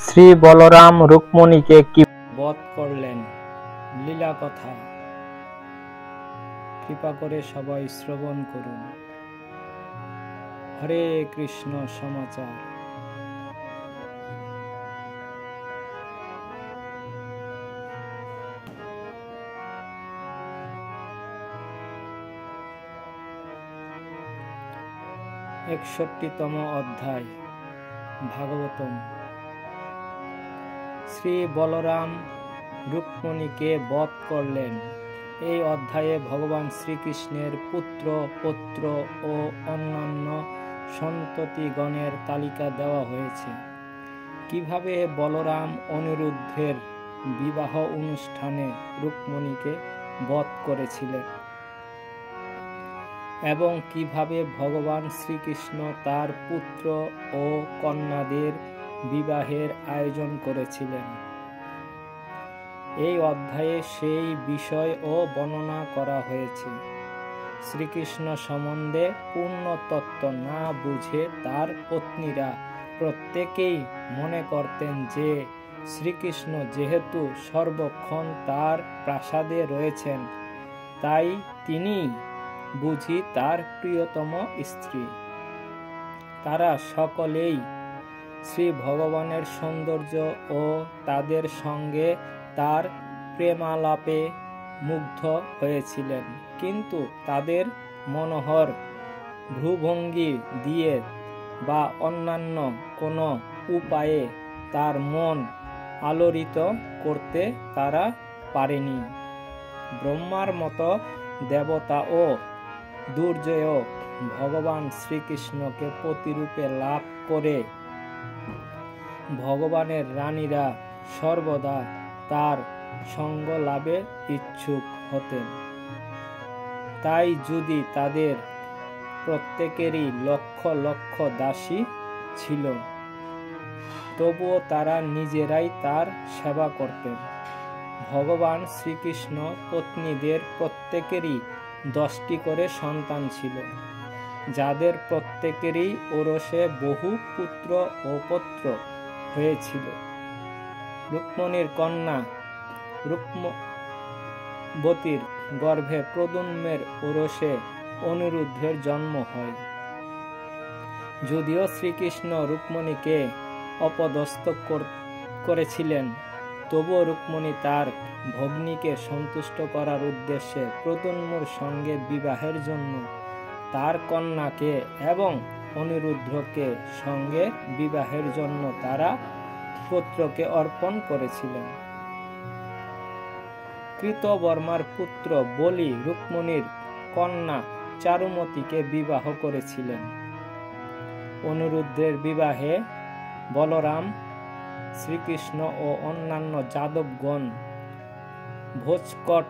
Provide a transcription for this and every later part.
শ্রী বলরাম রুক্মিণীকে কি বধ করলেন, লীলা কথা কৃপা করে সবাই শ্রবণ করুন। হরে কৃষ্ণ সমাচার। একষট্টিতম অধ্যায় ভাগবতম। শ্রী বলরাম রুক্মিণীকে বধ করলেন। এই অধ্যায়ে ভগবান শ্রীকৃষ্ণের পুত্র, পৌত্র ও অন্যান্য সন্ততিগণের তালিকা দেওয়া হয়েছে। কিভাবে বলরাম অনিরুদ্ধের বিবাহ অনুষ্ঠানে রুক্মিণীকে বধ করেছিলেন এবং কিভাবে ভগবান শ্রীকৃষ্ণ তার পুত্র ও কন্যাদের বিবাহের আয়োজন করেছিলেন, এই অধ্যায়ে সেই বিষয়ও বর্ণনা করা হয়েছে। শ্রীকৃষ্ণ সম্বন্ধে পূর্ণ তত্ত্ব না বুঝে তার পত্নীরা প্রত্যেকেই মনে করতেন যে শ্রীকৃষ্ণ যেহেতু সর্বক্ষণ তার প্রাসাদে রয়েছেন, তাই তিনিই বুঝি তার প্রিয়তম স্ত্রী। তারা সকলেই শ্রী ভগবানের সৌন্দর্য ও তাদের সঙ্গে তার প্রেমালাপে মুগ্ধ হয়েছিলেন, কিন্তু তাদের মনোহর ভ্রুভঙ্গি দিয়ে বা অন্যান্য কোনো উপায়ে তার মন আলোড়িত করতে তারা পারেনি। ব্রহ্মার মতো দেবতাও দুর্জয় ভগবান শ্রীকৃষ্ণকে প্রতিরূপে লাভ করে ভগবানের রানীরা সর্বদা তার সঙ্গ লাভে ইচ্ছুক হতেন। তাই যদি তাদের প্রত্যেকেরই লক্ষ লক্ষ দাসী ছিল, তবুও তারা নিজেরাই তার সেবা করতেন। ভগবান শ্রীকৃষ্ণ পত্নীদের প্রত্যেকেরই 10টি করে সন্তান ছিল, যাদের প্রত্যেকেরই ওরসে বহু পুত্র ও পৌত্র হয়েছিল। রুক্মিণীর কন্যা রুক্মবতীর গর্ভে প্রদ্যুম্নের ওরসে অনিরুদ্ধের জন্ম হয়। যদিও শ্রীকৃষ্ণ রুক্মিণীকে অপদস্থ করেছিলেন, তবুও রুক্মিণী তার ভগ্নীকে সন্তুষ্ট করার উদ্দেশ্যে প্রদ্যুম্নের সঙ্গে বিবাহের জন্য তার কন্যাকে এবং অনিরুদ্ধকে সঙ্গে বিবাহের জন্য তারা পুত্রকে অর্পণ করেছিলেন। কৃতবর্মার পুত্র বলি রুক্মিণীর কন্যা চারুমতিকে বিবাহ করেছিলেন। অনিরুদ্ধের বিবাহে বলরাম, শ্রীকৃষ্ণ ও অন্যান্য যাদবগণ ভোজকট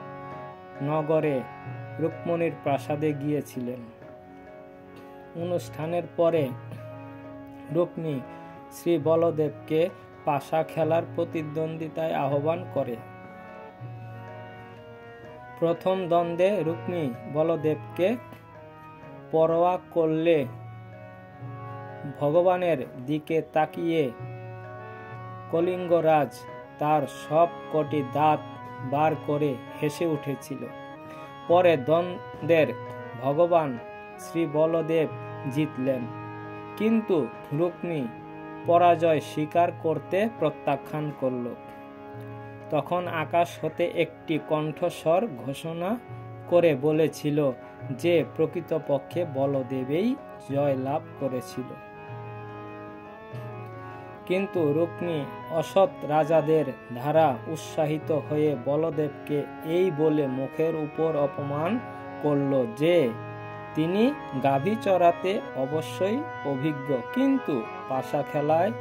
নগরে রুক্মিণীর প্রাসাদে গিয়েছিলেন। অনুষ্ঠানের পরে রুক্মিণী শ্রী বলদেবকে পাশা খেলার প্রতিদ্বন্দ্বিতায় আহ্বান করে। প্রথম দ্বন্দ্বে রুক্মিণী বলদেবকে পরাজয় করলে ভগবানের দিকে তাকিয়ে কলিঙ্গরাজ তার সব কটি দাঁত বার করে হেসে উঠেছিল। পরে দ্বন্দ্বের ভগবান শ্রী বলদেব জিতলেন, কিন্তু রুক্মিণী পরাজয় স্বীকার করতে প্রত্যাখ্যান করল। তখন আকাশ হতে একটি কণ্ঠস্বর ঘোষণা করে বলেছিল যে প্রকৃতপক্ষে বলদেবই জয় লাভ করেছিল। কিন্তু রুক্মিণী অসৎ রাজাদের দ্বারা উৎসাহিত হয়ে বলদেবকে এই বলে মুখের উপর অপমান করল যে তিনি গাভী চড়াতে অবশ্যই অভিজ্ঞ, কিন্তু পাশা খেলায়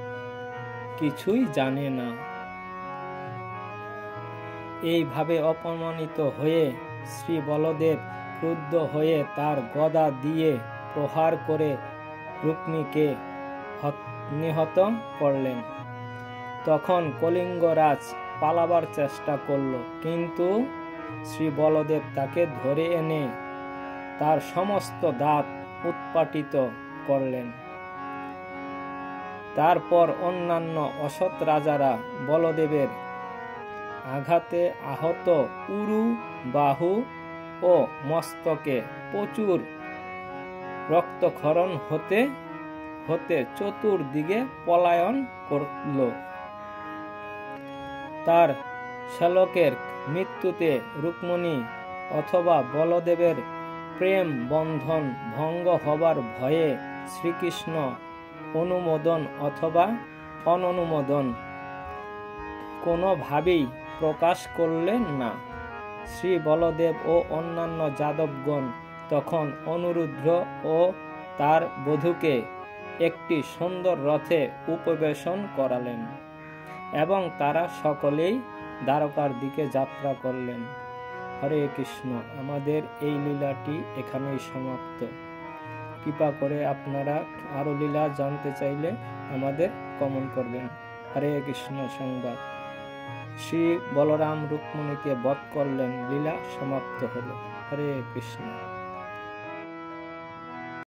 কিছুই জানে না। এইভাবে অপমানিত হয়ে শ্রী বলদেব ক্রুদ্ধ হয়ে তার গদা দিয়ে প্রহার করে রুক্মিণীকে নিহত করলেন। তখন কলিঙ্গরাজ পালাবার চেষ্টা করল, কিন্তু শ্রী বলদেব তাকে ধরে এনে তার সমস্ত দাঁত উৎপাটিত করলেন। তারপর অন্যান্য অসৎ রাজারা বলদেবের আঘাতে আহত উরু, বাহু ও মস্তকে প্রচুর রক্তক্ষরণ হতে হতে চতুর্দিকে পলায়ন করল। তার শ্যালকের মৃত্যুতে রুক্মিণী অথবা বলদেবের প্রেম বন্ধন ভঙ্গ হবার ভয়ে শ্রীকৃষ্ণ অনুমোদন অথবা অননুমোদন কোনোভাবেই প্রকাশ করলেন না। শ্রী বলদেব ও অন্যান্য যাদবগণ তখন অনিরুদ্ধ ও তার বধূকে একটি সুন্দর রথে উপবেশন করালেন এবং তারা সকলেই দ্বারকার দিকে যাত্রা করলেন। হরে কৃষ্ণ। আমাদের এই লীলাটি এখানেই সমাপ্ত। কৃপা করে আপনারা আরো লীলা জানতে চাইলে আমাদের কমেন্ট করবেন। হরে কৃষ্ণ সংবাদ। শ্রী বলরাম রুক্মিণীকে বধ করলেন, লীলা সমাপ্ত হলো। হরে কৃষ্ণ।